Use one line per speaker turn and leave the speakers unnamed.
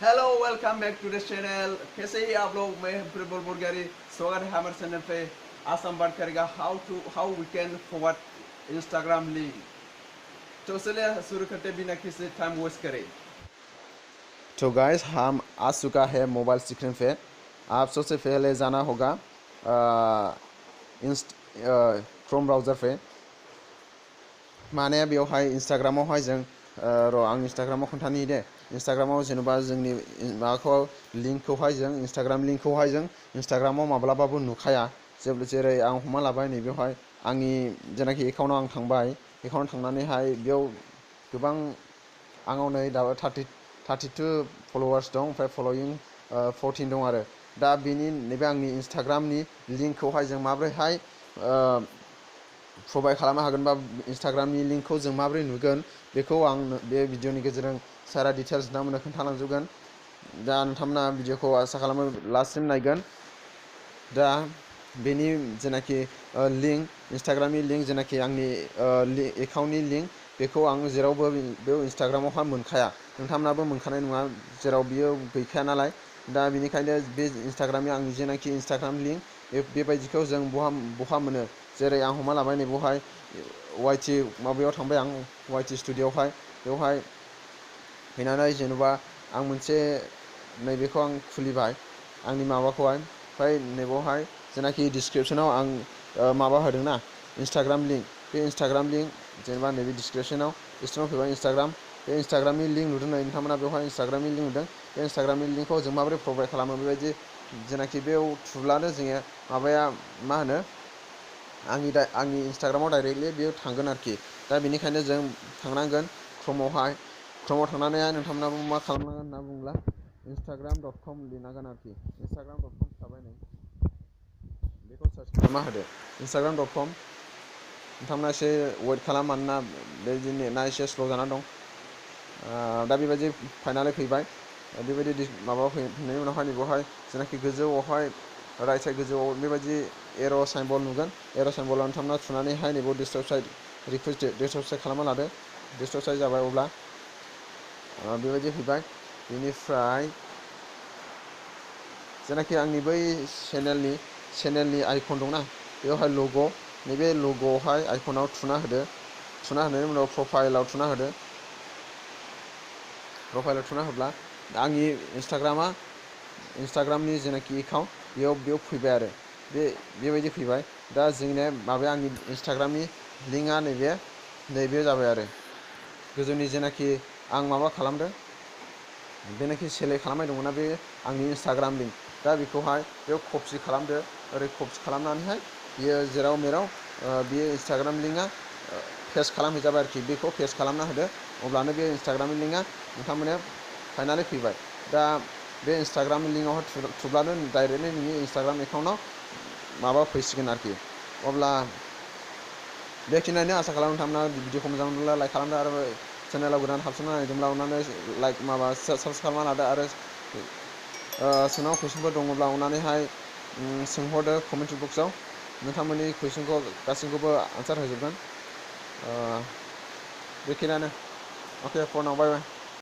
Hello welcome back to द channel. कैसे ही आप लोग? मैं फ्रिवोल बोरगयारी, स्वागत है हमारे चैनल पे। आज हम बात करेंगे how we can forward Instagram link. तो चलिए शुरू करते बिना किसी टाइम वेस्ट करें। तो गाइस, हम आ चुका है मोबाइल स्क्रीन पे। आप सबसे पहले जाना होगा क्रोम ब्राउज़र पे। माने बेवहाय इंस्टाग्रामावहाय जों आं इंस्टाग्रामाव खोन्थानि दे। इंस्टाग्रामाव जेनेबा जोंनि माबाखौ लिंकखौहाय जों इंस्टाग्राम लिंकखौहाय जों इंस्टाग्रामाव माब्लाबाबो नुखाया। जेरै आं हमना लाबाय नैबेवहाय आंनि जेनाखि एकाउन्टाव आं थांबाय। एकाउन्टाव थांनानैहाय बेयाव गोबां आंनाव नै दाबो 32 फलोवार्स दं, ओमफ्राय फलोयिं 14 दं आरो। दा बेनि नैबे आंनि इंस्टाग्रामनि लिंकखौहाय जों माब्रैहाय प्रोवाइड खालामनो हागोन बा इंस्टाग्रामनि लिंकखौ जों माबोरै नुगोन बेखौ आं बे भिडिअनि गेजेरजों सारा डिटेल्स नोंथांमोननो खोन्थालांजोबगोन। दा नोंथांमोना भिडिअखौ आसा खालामो लास्टसिम नायगोन। दा बेनि जेनाखि लिंक, इंस्टाग्रामनि लिंक, जेनाखि आंनि एकाउन्टनि लिंक, बेखौ आं जेरावबो बे इंस्टाग्रामावहाय मोनखाया। नोंथांमोनाबो मोनखानाय नङा, जेराव बियो गैखाया नालाय। दा बेनिखायनो बे इंस्टाग्रामनि आंनि जेनाखि इंस्टाग्राम लिंक बेबायदिखौ जों बहा मोनो। जेरै आं हमना लाबाय नैबेवहाय वाइटि माबायाव थांबाय आं, वाइटि स्टुडिअ'आवहाय। बेवहाय फैनानै जेनेबा आं मोनसे नैबेखौ आं खुलिबाय आंनि माबाखौहाय। ओमफ्राय नैबावहाय जेनाखि डिसक्रिपसनाव आं माबा होदोंना इंस्टाग्राम लिंक, बे इंस्टाग्राम लिंक जेनेबा नैबे डिसक्रिपसनाव फैबाय इंस्टाग्राम। बे इंस्टाग्रामनि लिंक नुदों नै नोंथांमोना, बेवहाय इंस्टाग्रामनि लिंक नुदों। बे इंस्टाग्रामनि लिंकखौ जों माबोरै प्रोवाइड खालामो, बेबायदि जेनाखि बेयाव थुब्लानो जोङो माबाया मा होनो आंनि इंस्टाग्रामाव डाइरेक्टलि बेयो थांगोन आरोखि। दा बेनिखायनो जों थांनांगोन क्रोमाव थांनानैहाय नोंथांमोनाबो मा खालामनांगोन होनना बुङोब्ला instagram.com लिरनांगोन आरोखि। instagram.com थाबाय नै, बेखौ सार्च खालामना होदो instagram.com। नोंथांमोना एसे वेट खालाम, मानोना बेबायदि नेटआ एसे स्ल' जाना दं। दा बेबायदि फाइनालि फैबाय। बेबायदि माबा फैनायनि उनावहाय नैबेवहाय जेनाखि गोजौआवहाय राइट साइड गोजौआव बेबायदि एर' साइम्बल नुगोन। एर' साइम्बलाव नोंथांमोना थुनानैहाय नैबेयाव डेस्कटप साइड डेस्कटप साइड खालामना लादो। डेस्कटप साइड जाबाय अब्ला बेबायदि फैबाय। बेनिफ्राय जेनाखि आंनि बै चेनेलनि आइकन दंना, बेवहाय लग', नैबे लग'आवहाय आइकनाव थुना होदो। थुना होनायनि उनाव प्रफाइलाव थुना होदो। प्रफाइलाव थुना होब्ला आंनि इंस्टाग्रामनि जेनाखि एकाउन्ट बेयाव फैबाय आरो। बेबायदि फैबाय। दा जोंनिया माबाया आंनि इंस्टाग्रामनि लिंकआ नैबे जाबाय आरो। गोजौनि जेनाखि आं माबा खालामदों, बेनाखि सेलेक्ट खालामनाय दङना, बे आंनि इंस्टाग्राम लिंक। दा बेखौहाय बेयाव कपि खालामदो। ओरै कपि खालामनानैहाय बियो जेराव मेराव बियो इंस्टाग्राम लिंकआ पेस्ट खालामहैजाबाय आरोखि। बेखौ पेस्ट खालामना होदो, अब्लानो बे इंस्टाग्रामनि लिंकआ नोंथांमोना फाइनालि फैबाय। दा बे इंस्टाग्राम लिंकआवहाय थुब्लानो डाइरेक्टलि नोंनि इंस्टाग्राम एकाउन्टआव माबा फैसिगोन आरोखि। अब्ला बेखिनियानो। आसा खालामो नोंथांमोना भिडिअखौ मोजां मोनोब्ला लाइक खालामदो, आरो चेनेलाव गोदान हाबसनना नायदोंब्ला अननानै लाइक साबस्क्राइब खालामना लादो। आरो सोंनांगौ कुइसनफोर दङब्ला अननानैहाय सोंहरदो कमेन्ट बक्सआव। नोंथांमोननि कुइसनखौ गासैखौबो आनसार होजोबगोन। बेखिनियानो। अके, फर नाउ, बाय बाय।